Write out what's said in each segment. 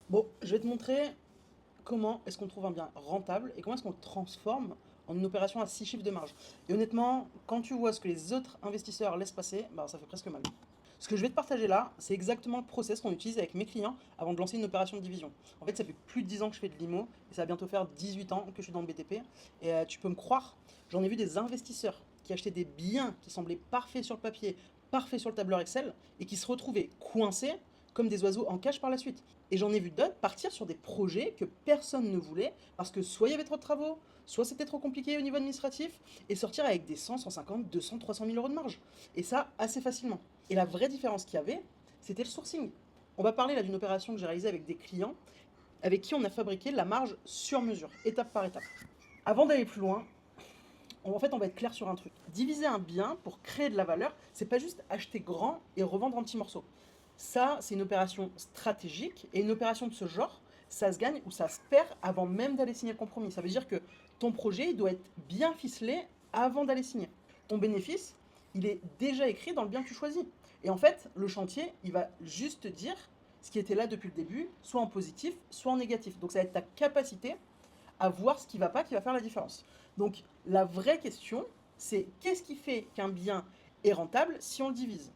Bon, je vais te montrer comment est-ce qu'on trouve un bien rentable et comment est-ce qu'on le transforme en une opération à 6 chiffres de marge. Et honnêtement, quand tu vois ce que les autres investisseurs laissent passer, bah, ça fait presque mal. Ce que je vais te partager là, c'est exactement le process qu'on utilise avec mes clients avant de lancer une opération de division. En fait, ça fait plus de 10 ans que je fais de l'IMO et ça va bientôt faire 18 ans que je suis dans le BTP. Et tu peux me croire, j'en ai vu des investisseurs qui achetaient des biens qui semblaient parfaits sur le papier, parfaits sur le tableur Excel et qui se retrouvaient coincés comme des oiseaux en cage par la suite. Et j'en ai vu d'autres partir sur des projets que personne ne voulait parce que soit il y avait trop de travaux, soit c'était trop compliqué au niveau administratif et sortir avec des 100, 150, 200, 300 000 euros de marge. Et ça assez facilement. Et la vraie différence qu'il y avait, c'était le sourcing. On va parler là d'une opération que j'ai réalisée avec des clients avec qui on a fabriqué la marge sur mesure, étape par étape. Avant d'aller plus loin, on va être clair sur un truc. Diviser un bien pour créer de la valeur, c'est pas juste acheter grand et revendre en petits morceaux. Ça, c'est une opération stratégique et une opération de ce genre, ça se gagne ou ça se perd avant même d'aller signer le compromis. Ça veut dire que ton projet il doit être bien ficelé avant d'aller signer. Ton bénéfice, il est déjà écrit dans le bien que tu choisis. Et en fait, le chantier, il va juste te dire ce qui était là depuis le début, soit en positif, soit en négatif. Donc ça va être ta capacité à voir ce qui va pas qui va faire la différence. Donc la vraie question, c'est qu'est-ce qui fait qu'un bien est rentable si on le divise?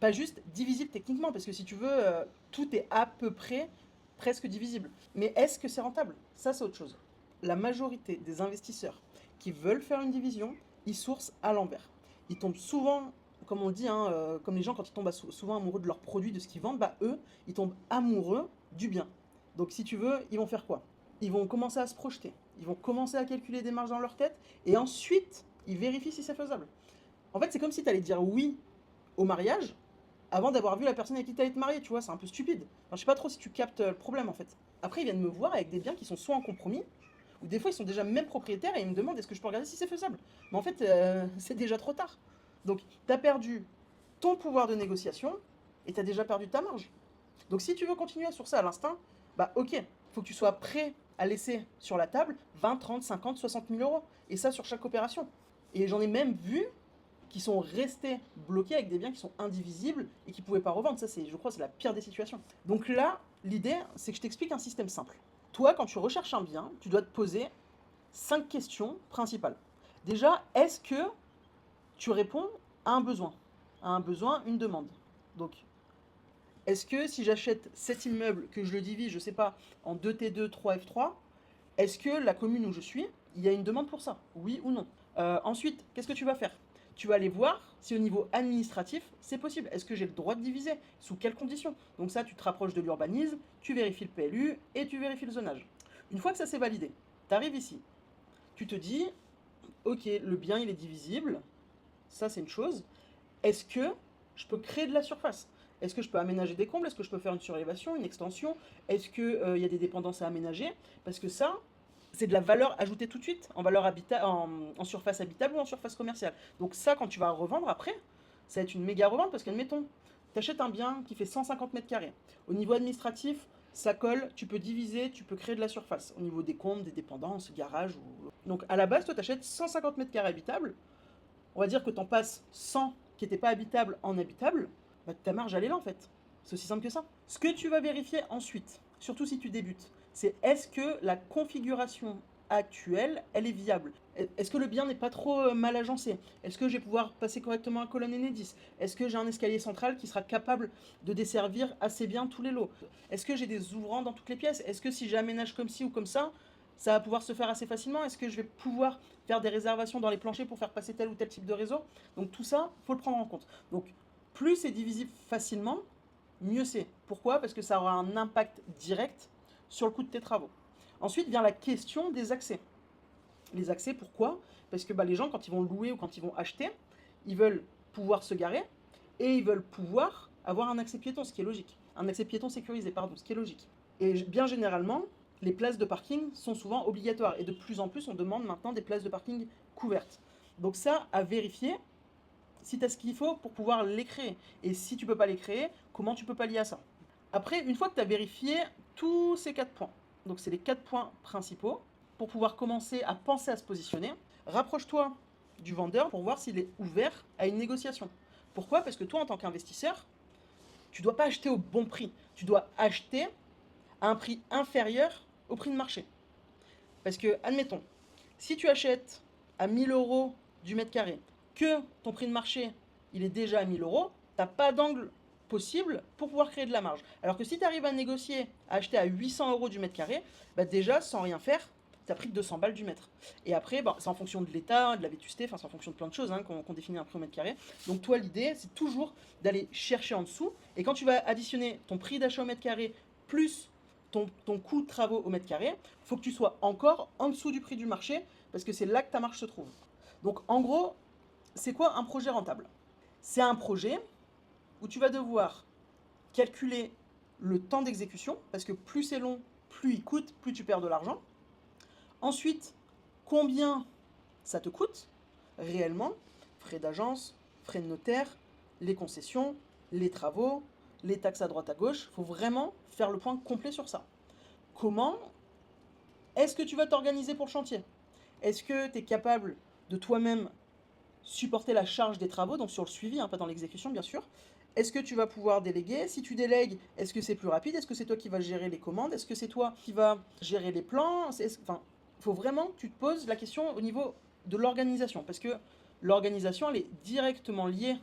Pas juste divisible techniquement, parce que si tu veux, tout est à peu près presque divisible. Mais est-ce que c'est rentable? Ça, c'est autre chose. La majorité des investisseurs qui veulent faire une division, ils sourcent à l'envers. Ils tombent souvent, comme on dit, hein, comme les gens quand ils tombent souvent amoureux de leurs produits, de ce qu'ils vendent, bah eux, ils tombent amoureux du bien. Donc si tu veux, ils vont faire quoi? Ils vont commencer à se projeter. Ils vont commencer à calculer des marges dans leur tête et ensuite, ils vérifient si c'est faisable. En fait, c'est comme si tu allais dire oui au mariage avant d'avoir vu la personne avec qui tu allais te marier, tu vois, c'est un peu stupide. Enfin, je sais pas trop si tu captes le problème en fait. Après, ils viennent me voir avec des biens qui sont soit en compromis, ou des fois ils sont déjà même propriétaires et ils me demandent est-ce que je peux regarder si c'est faisable. Mais en fait, c'est déjà trop tard. Donc, tu as perdu ton pouvoir de négociation et tu as déjà perdu ta marge. Donc si tu veux continuer sur ça à l'instinct, bah ok, faut que tu sois prêt à laisser sur la table 20, 30, 50, 60 000 euros. Et ça sur chaque opération. Et j'en ai même vu qui sont restés bloqués avec des biens qui sont indivisibles et qui ne pouvaient pas revendre. Ça, je crois, c'est la pire des situations. Donc là, l'idée, c'est que je t'explique un système simple. Toi, quand tu recherches un bien, tu dois te poser 5 questions principales. Déjà, est-ce que tu réponds à un besoin? À un besoin, une demande. Donc, est-ce que si j'achète cet immeuble, que je le divise, je sais pas, en 2T2, 3F3, est-ce que la commune où je suis, il y a une demande pour ça? Oui ou non? Ensuite, qu'est-ce que tu vas faire? Tu vas aller voir si au niveau administratif, c'est possible. Est-ce que j'ai le droit de diviser? Sous quelles conditions? Donc ça, tu te rapproches de l'urbanisme, tu vérifies le PLU et tu vérifies le zonage. Une fois que ça c'est validé, tu arrives ici. Tu te dis, ok, le bien il est divisible, ça c'est une chose. Est-ce que je peux créer de la surface? Est-ce que je peux aménager des combles? Est-ce que je peux faire une surélévation, une extension? Est-ce qu'il y a des dépendances à aménager? Parce que ça, c'est de la valeur ajoutée tout de suite, en, en surface habitable ou en surface commerciale. Donc ça, quand tu vas revendre après, ça va être une méga revente parce qu'admettons, tu achètes un bien qui fait 150 mètres carrés. Au niveau administratif, ça colle, tu peux diviser, tu peux créer de la surface. Au niveau des combles, des dépendances, garage. Donc à la base, toi, tu achètes 150 mètres carrés habitables, on va dire que tu en passes 100 qui n'étaient pas habitables en habitables, bah, ta marge elle est là en fait. C'est aussi simple que ça. Ce que tu vas vérifier ensuite, surtout si tu débutes, c'est est-ce que la configuration actuelle, elle est viable? Est-ce que le bien n'est pas trop mal agencé? Est-ce que je vais pouvoir passer correctement à colonne Enedis? Est-ce que j'ai un escalier central qui sera capable de desservir assez bien tous les lots? Est-ce que j'ai des ouvrants dans toutes les pièces? Est-ce que si j'aménage comme ci ou comme ça va pouvoir se faire assez facilement? Est-ce que je vais pouvoir faire des réservations dans les planchers pour faire passer tel ou tel type de réseau? Donc tout ça, il faut le prendre en compte. Donc plus c'est divisible facilement, mieux c'est. Pourquoi? Parce que ça aura un impact direct sur le coût de tes travaux. Ensuite vient la question des accès. Les accès, pourquoi? Parce que bah, les gens, quand ils vont louer ou quand ils vont acheter, ils veulent pouvoir se garer et ils veulent pouvoir avoir un accès piéton, ce qui est logique. Un accès piéton sécurisé, pardon, ce qui est logique. Et bien généralement, les places de parking sont souvent obligatoires. Et de plus en plus, on demande maintenant des places de parking couvertes. Donc ça, à vérifier si tu as ce qu'il faut pour pouvoir les créer. Et si tu ne peux pas les créer, comment tu peux pallier à ça? Après, une fois que tu as vérifié tous ces 4 points, donc c'est les 4 points principaux, pour pouvoir commencer à penser à se positionner, rapproche-toi du vendeur pour voir s'il est ouvert à une négociation. Pourquoi? Parce que toi, en tant qu'investisseur, tu ne dois pas acheter au bon prix. Tu dois acheter à un prix inférieur au prix de marché. Parce que, admettons, si tu achètes à 1000 euros du mètre carré, que ton prix de marché, il est déjà à 1000 euros, tu n'as pas d'angle possible pour pouvoir créer de la marge. Alors que si tu arrives à négocier, à acheter à 800 euros du mètre carré, bah déjà, sans rien faire, tu as pris que 200 balles du mètre. Et après, bah, c'est en fonction de l'état, de la vétusté, enfin c'est en fonction de plein de choses hein, qu'on définit un prix au mètre carré. Donc toi, l'idée, c'est toujours d'aller chercher en dessous. Et quand tu vas additionner ton prix d'achat au mètre carré plus ton coût de travaux au mètre carré, il faut que tu sois encore en dessous du prix du marché, parce que c'est là que ta marge se trouve. Donc en gros, c'est quoi un projet rentable? C'est un projet où tu vas devoir calculer le temps d'exécution, parce que plus c'est long, plus il coûte, plus tu perds de l'argent. Ensuite, combien ça te coûte réellement, frais d'agence, frais de notaire, les concessions, les travaux, les taxes à droite à gauche. Il faut vraiment faire le point complet sur ça. Comment est-ce que tu vas t'organiser pour le chantier? Est-ce que tu es capable de toi-même supporter la charge des travaux, donc sur le suivi, hein, pas dans l'exécution bien sûr? Est-ce que tu vas pouvoir déléguer? Si tu délègues, est-ce que c'est plus rapide? Est-ce que c'est toi qui vas gérer les commandes? Est-ce que c'est toi qui vas gérer les plans? Enfin, il faut vraiment que tu te poses la question au niveau de l'organisation, parce que l'organisation, elle est directement liée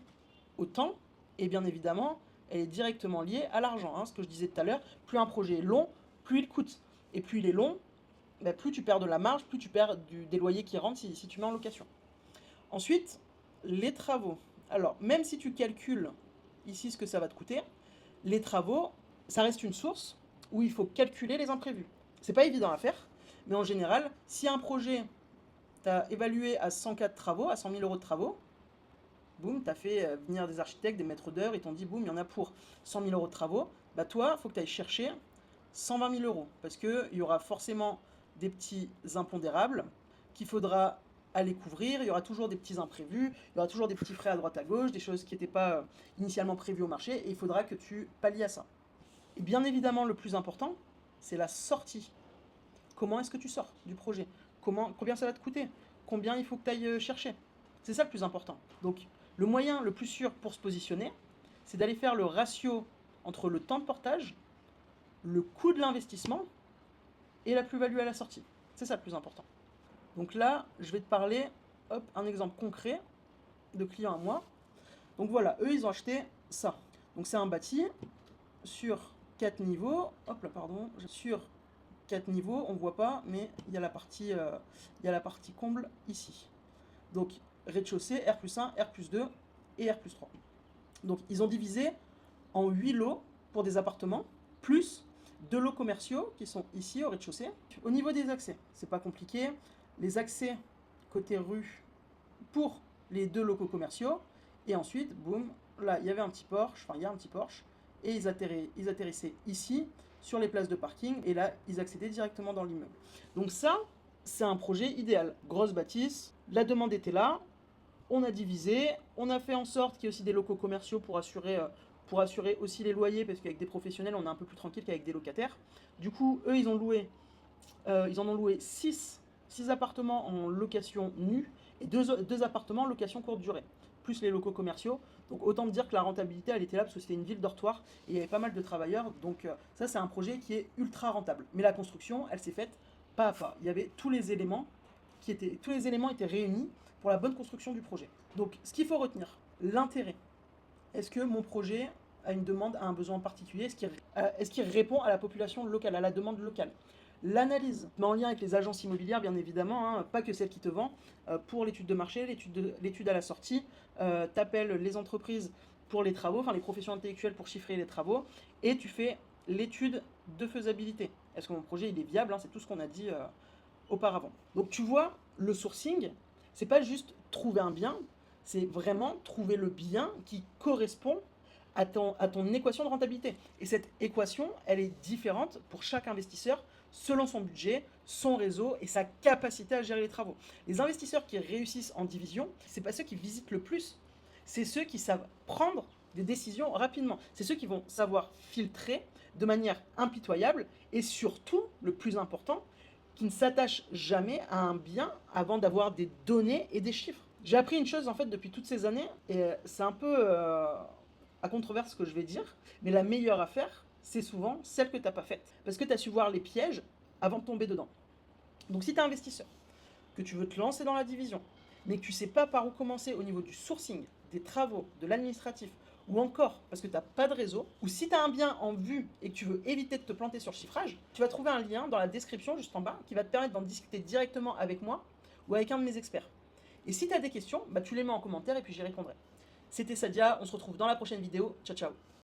au temps, et bien évidemment, elle est directement liée à l'argent. Hein, ce que je disais tout à l'heure, plus un projet est long, plus il coûte. Et plus il est long, bah, plus tu perds de la marge, plus tu perds des loyers qui rentrent si tu mets en location. Ensuite, les travaux. Alors, même si tu calcules ici ce que ça va te coûter, les travaux, ça reste une source où il faut calculer les imprévus. C'est pas évident à faire, mais en général, si un projet t'as évalué à 104 travaux, à 100 000 euros de travaux, boum, t'as fait venir des architectes, des maîtres d'œuvre, ils t'ont dit, boum, il y en a pour 100 000 euros de travaux, bah toi, il faut que tu ailles chercher 120 000 euros, parce qu'il y aura forcément des petits impondérables qu'il faudra aller couvrir, il y aura toujours des petits imprévus, il y aura toujours des petits frais à droite à gauche, des choses qui n'étaient pas initialement prévues au marché, et il faudra que tu pallies à ça. Et bien évidemment, le plus important, c'est la sortie. Comment est-ce que tu sors du projet? Combien ça va te coûter? Combien il faut que tu ailles chercher? C'est ça le plus important. Donc, le moyen le plus sûr pour se positionner, c'est d'aller faire le ratio entre le temps de portage, le coût de l'investissement et la plus-value à la sortie. C'est ça le plus important. Donc là, je vais te parler, hop, un exemple concret de client à moi. Donc voilà, eux, ils ont acheté ça. Donc c'est un bâti sur 4 niveaux. Hop là, pardon. Sur 4 niveaux, on ne voit pas, mais il y a la partie comble ici. Donc rez-de-chaussée, R+1, R+2 et R+3. Donc ils ont divisé en 8 lots pour des appartements, plus 2 lots commerciaux qui sont ici au rez-de-chaussée. Au niveau des accès, c'est pas compliqué. Les accès côté rue pour les 2 locaux commerciaux. Et ensuite, boum, là il y avait un petit Porsche, enfin il y a un petit Porsche, et ils atterrissaient ici sur les places de parking, et là ils accédaient directement dans l'immeuble. Donc ça, c'est un projet idéal. Grosse bâtisse, la demande était là, on a divisé, on a fait en sorte qu'il y ait aussi des locaux commerciaux pour assurer aussi les loyers, parce qu'avec des professionnels, on est un peu plus tranquille qu'avec des locataires. Du coup, eux, ils en ont loué 6 appartements en location nue et 2 appartements en location courte durée, plus les locaux commerciaux. Donc autant te dire que la rentabilité, elle était là, parce que c'était une ville dortoir et il y avait pas mal de travailleurs. Donc ça, c'est un projet qui est ultra rentable. Mais la construction, elle s'est faite pas à pas. Il y avait tous les éléments étaient réunis pour la bonne construction du projet. Donc ce qu'il faut retenir, l'intérêt. Est-ce que mon projet a une demande, a un besoin particulier? Est-ce qu'il répond à la population locale, à la demande locale? L'analyse, mais en lien avec les agences immobilières bien évidemment, hein, pas que celles qui te vendent, pour l'étude de marché, l'étude à la sortie, t'appelles les entreprises pour les travaux, enfin les professions intellectuelles pour chiffrer les travaux, et tu fais l'étude de faisabilité. Est-ce que mon projet il est viable, hein? C'est tout ce qu'on a dit auparavant. Donc tu vois, le sourcing, c'est pas juste trouver un bien, c'est vraiment trouver le bien qui correspond à ton équation de rentabilité. Et cette équation, elle est différente pour chaque investisseur selon son budget, son réseau et sa capacité à gérer les travaux. Les investisseurs qui réussissent en division, c'est pas ceux qui visitent le plus, c'est ceux qui savent prendre des décisions rapidement. C'est ceux qui vont savoir filtrer de manière impitoyable et surtout, le plus important, qui ne s'attachent jamais à un bien avant d'avoir des données et des chiffres. J'ai appris une chose en fait depuis toutes ces années, et c'est un peu à controverse ce que je vais dire, mais la meilleure affaire, c'est souvent celle que tu n'as pas faite. Parce que tu as su voir les pièges avant de tomber dedans. Donc si tu es investisseur, que tu veux te lancer dans la division, mais que tu ne sais pas par où commencer au niveau du sourcing, des travaux, de l'administratif, ou encore parce que tu n'as pas de réseau, ou si tu as un bien en vue et que tu veux éviter de te planter sur le chiffrage, tu vas trouver un lien dans la description juste en bas qui va te permettre d'en discuter directement avec moi ou avec un de mes experts. Et si tu as des questions, tu les mets en commentaire et puis j'y répondrai. C'était Sadia, on se retrouve dans la prochaine vidéo. Ciao ciao.